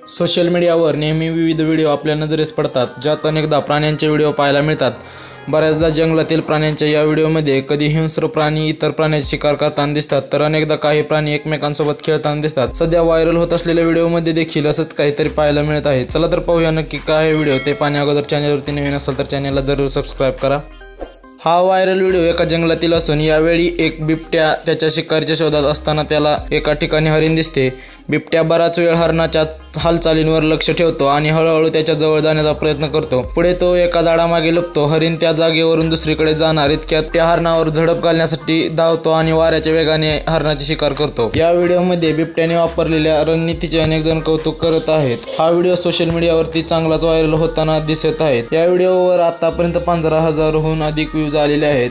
Social मीडियावर नेहमी विविध व्हिडिओ आपल्या नजरेस पडतात, ज्यात अनेकदा प्राण्यांचे व्हिडिओ पाहायला मिळतात। बऱ्याचदा जंगलातील प्राण्यांच्या या व्हिडिओमध्ये कधी हिंस्र प्राणी इतर प्राण्यांची शिकार करताना दिसतात, तर अनेकदा काही प्राणी एकमेकांसोबत खेळताना दिसतात। सध्या व्हायरल होत असलेल्या व्हिडिओमध्ये देखील असंच काहीतरी पाहायला मिळत आहे। चला तर पाहूया नक्की काय आहे व्हिडिओ ते। पाहण्या अगोदर चॅनलवरती नवीन असाल तर चॅनलला जरूर सबस्क्राईब करा। हा व्हायरल व्हिडिओ एका जंगलातील असून यावेळी एक बिबट्या त्याच्या शिकारीच्या शोधात असताना त्याला एका ठिकाणी हरिण दिसते। बिबट्या बराच वेळ हरणाच्या हालचालींवर लक्ष ठेवतो आणि हळूहळू त्याच्या जवळ जाण्याचा प्रयत्न करतो। पुढे तो एका झाडामागे लपतो। हरिण त्या जागेवरून दुसरीकडे जाणार इतक्यात त्या हरणावर झडप घालण्यासाठी धावतो आणि वाऱ्याच्या वेगाने हरणाची शिकार करतो। या व्हिडिओमध्ये बिबट्याने वापरलेल्या रणनीतीचे अनेक जण कौतुक करत आहेत। हा व्हिडिओ सोशल मीडियावरती चांगलाच व्हायरल होताना दिसत आहे। या व्हिडिओवर आतापर्यंत 15,000हून अधिक व्ह्यूज आलेले आहेत।